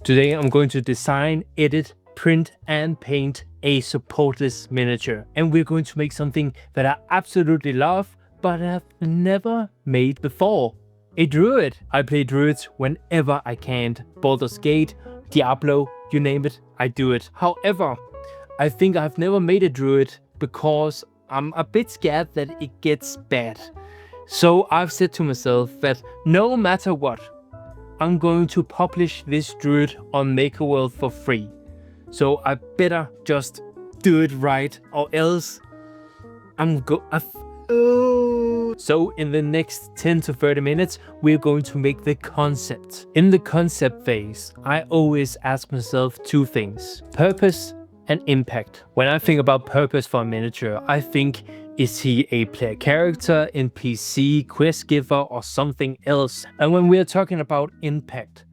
Today I'm going to design, edit, print and paint a supportless miniature. And we're going to make something that I absolutely love, but have never made before. A druid. I play druids whenever I can. Baldur's Gate, Diablo, you name it, I do it. However, I think I've never made a druid because I'm a bit scared that it gets bad. So I've said to myself that no matter what, I'm going to publish this druid on MakerWorld for free. So I better just do it right, or else So in the next 10 to 30 minutes, we're going to make the concept. In the concept phase, I always ask myself two things: purpose and impact. When I think about purpose for a miniature, I think, is he a player character, NPC, quest giver, or something else? And when we are talking about impact,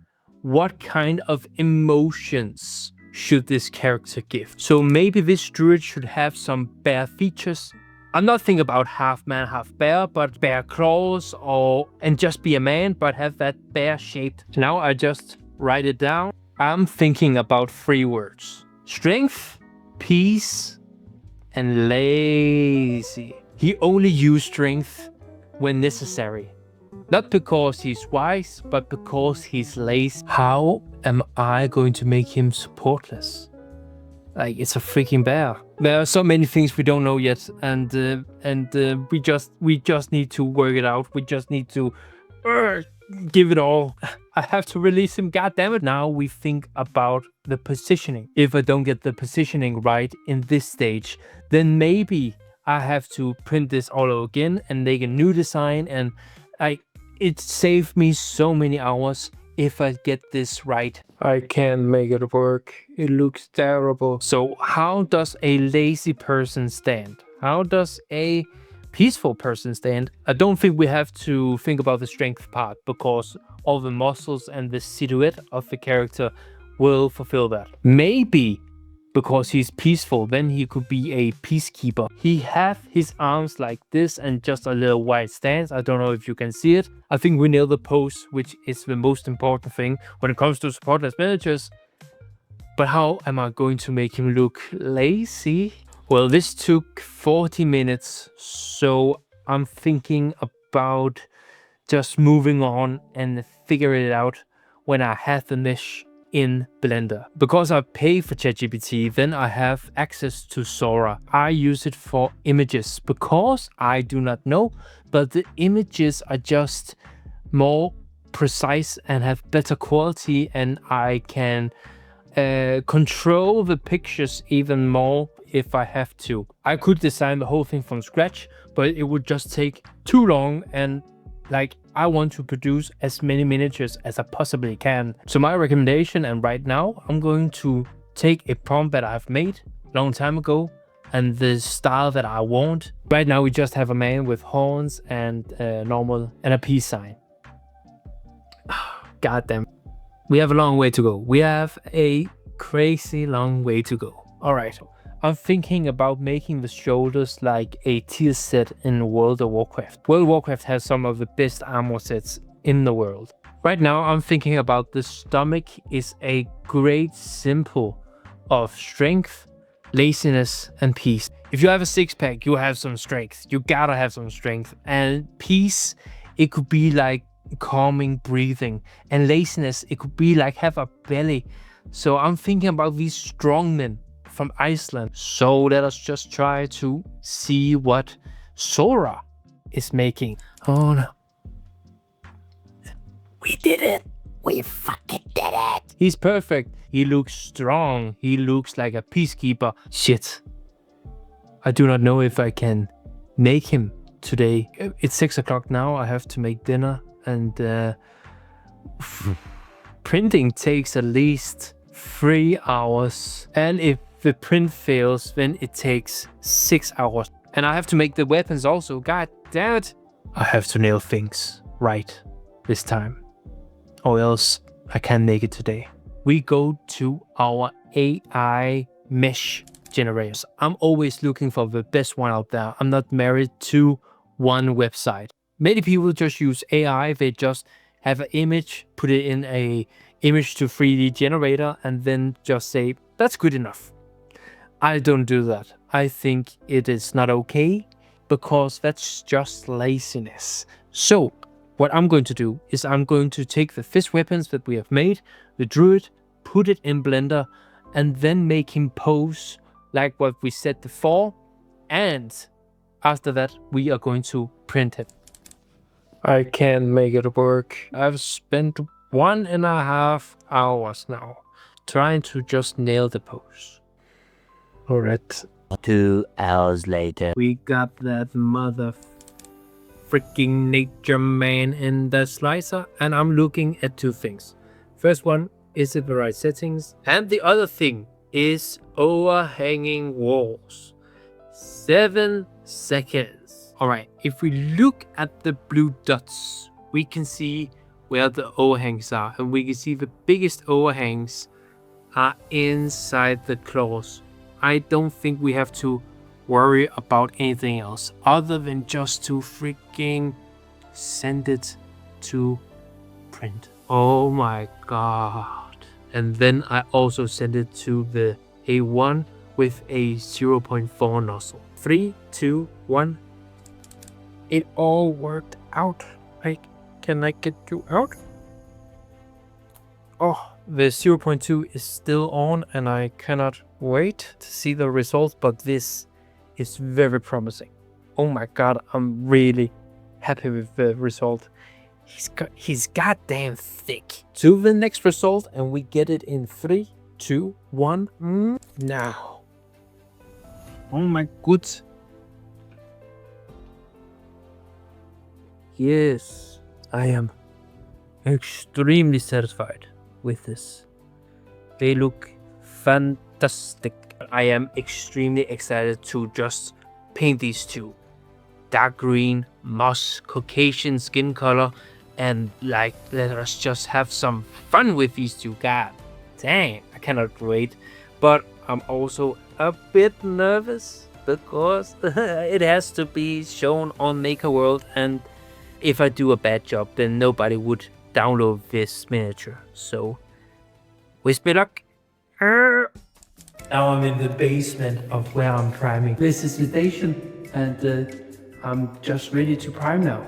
what kind of emotions should this character give? So maybe this druid should have some bear features. I'm not thinking about half man, half bear, but bear claws, and just be a man, but have that bear shaped. Now I just write it down. I'm thinking about 3 words: strength, peace, and lazy. He only uses strength when necessary. Not because he's wise, but because he's lazy. How am I going to make him supportless? Like, it's a freaking bear. There are so many things we don't know yet, and we just need to work it out. We just need to give it all. I have to release him, goddammit. Now we think about the positioning. If I don't get the positioning right in this stage, then maybe I have to print this all over again and make a new design, and it saved me so many hours if I get this right. I can't make it work. It looks terrible. So how does a lazy person stand? How does a peaceful person stand? I don't think we have to think about the strength part, because all the muscles and the silhouette of the character will fulfill that. Maybe because he's peaceful, then he could be a peacekeeper. He have his arms like this and just a little wide stance. I don't know if you can see it. I think we nailed the pose, which is the most important thing when it comes to supportless miniatures. But how am I going to make him look lazy? Well, this took 40 minutes, so I'm thinking about just moving on and figure it out when I have the mesh in Blender. Because I pay for ChatGPT, then I have access to Sora. I use it for images because I do not know, but the images are just more precise and have better quality, and I can control the pictures even more if I have to. I could design the whole thing from scratch, but it would just take too long, and I want to produce as many miniatures as I possibly can. So my recommendation, and right now I'm going to take a prompt that I've made a long time ago and the style that I want. Right now we just have a man with horns and normal and a peace sign. God damn. We have a long way to go. We have a crazy long way to go. All right. I'm thinking about making the shoulders like a tier set in World of Warcraft. World of Warcraft has some of the best armor sets in the world. Right now I'm thinking about the stomach is a great symbol of strength, laziness, and peace. If you have a six-pack, you have some strength. You gotta have some strength. And peace, it could be like calming breathing. And laziness, it could be like have a belly. So I'm thinking about these strong men from Iceland. So let us just try to see what Sora is making. Oh no. We did it. We fucking did it. He's perfect. He looks strong. He looks like a peacekeeper. Shit. I do not know if I can make him today. It's 6 o'clock now. I have to make dinner, and printing takes at least 3 hours. And if the print fails, then it takes 6 hours. And I have to make the weapons also. God damn it. I have to nail things right this time, or else I can't make it today. We go to our AI mesh generators. I'm always looking for the best one out there. I'm not married to one website. Many people just use AI. They just have an image, put it in a image to 3D generator and then just say, that's good enough. I don't do that. I think it is not okay because that's just laziness. So what I'm going to do is I'm going to take the fish weapons that we have made, the druid, put it in Blender, and then make him pose like what we said before. And after that, we are going to print it. I can't make it work. I've spent 1.5 hours now trying to just nail the pose. Alright. 2 hours later. We got that mother freaking nature man in the slicer, and I'm looking at two things. First one, is it the right settings? And the other thing is overhanging walls. 7 seconds. Alright, if we look at the blue dots, we can see where the overhangs are, and we can see the biggest overhangs are inside the claws. I don't think we have to worry about anything else other than just to freaking send it to print. Oh my god. And then I also send it to the A1 with a 0.4 nozzle. 3, 2, 1. It all worked out. Can I get you out? Oh, the 0.2 is still on and I cannot wait to see the results, but this is very promising. Oh my god, I'm really happy with the result. He's goddamn thick. To the next result, and we get it in 3, 2, 1. Now. Oh my god. Yes, I am extremely satisfied with this. They look fantastic. I am extremely excited to just paint these two. Dark green, moss, Caucasian skin color, and like let us just have some fun with these two. God dang, I cannot wait. But I'm also a bit nervous because it has to be shown on Maker World, and if I do a bad job, then nobody would download this miniature. So, wish me luck. Now I'm in the basement of where I'm priming. This is the station, and I'm just ready to prime now.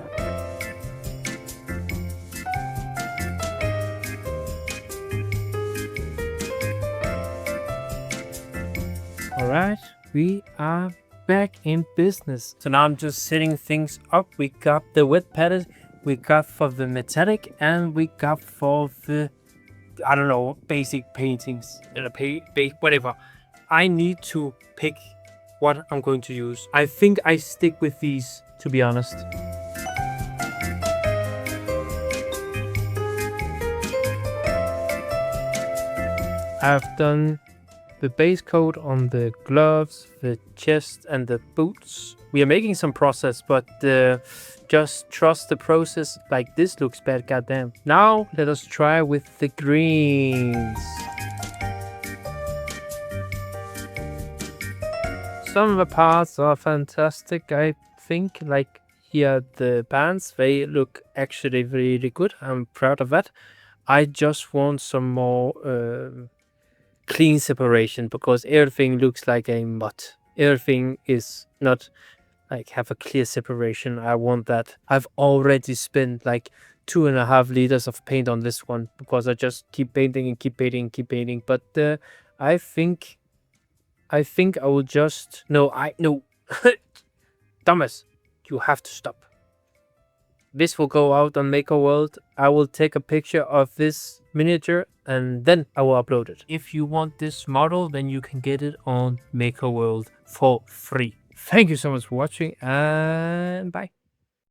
Alright, we are back in business. So now I'm just setting things up. We got the wet palette, we got for the metallic, and we got for the, I don't know, basic paintings, whatever. I need to pick what I'm going to use. I think I stick with these, to be honest. I've done the base coat on the gloves, the chest, and the boots. We are making some process, but just trust the process. Like, this looks bad, goddamn. Now let us try with the greens. Some of the parts are fantastic, I think. Like here, the bands, they look actually really good. I'm proud of that. I just want some more clean separation, because everything looks like a mutt. Everything is not like have a clear separation. I want that. I've already spent like 2.5 liters of paint on this one because I just keep painting and keep painting and keep painting. But I think I will just no Thomas, you have to stop. This will go out on Maker World. I will take a picture of this miniature and then I will upload it. If you want this model, then you can get it on Maker World for free. Thank you so much for watching, and bye.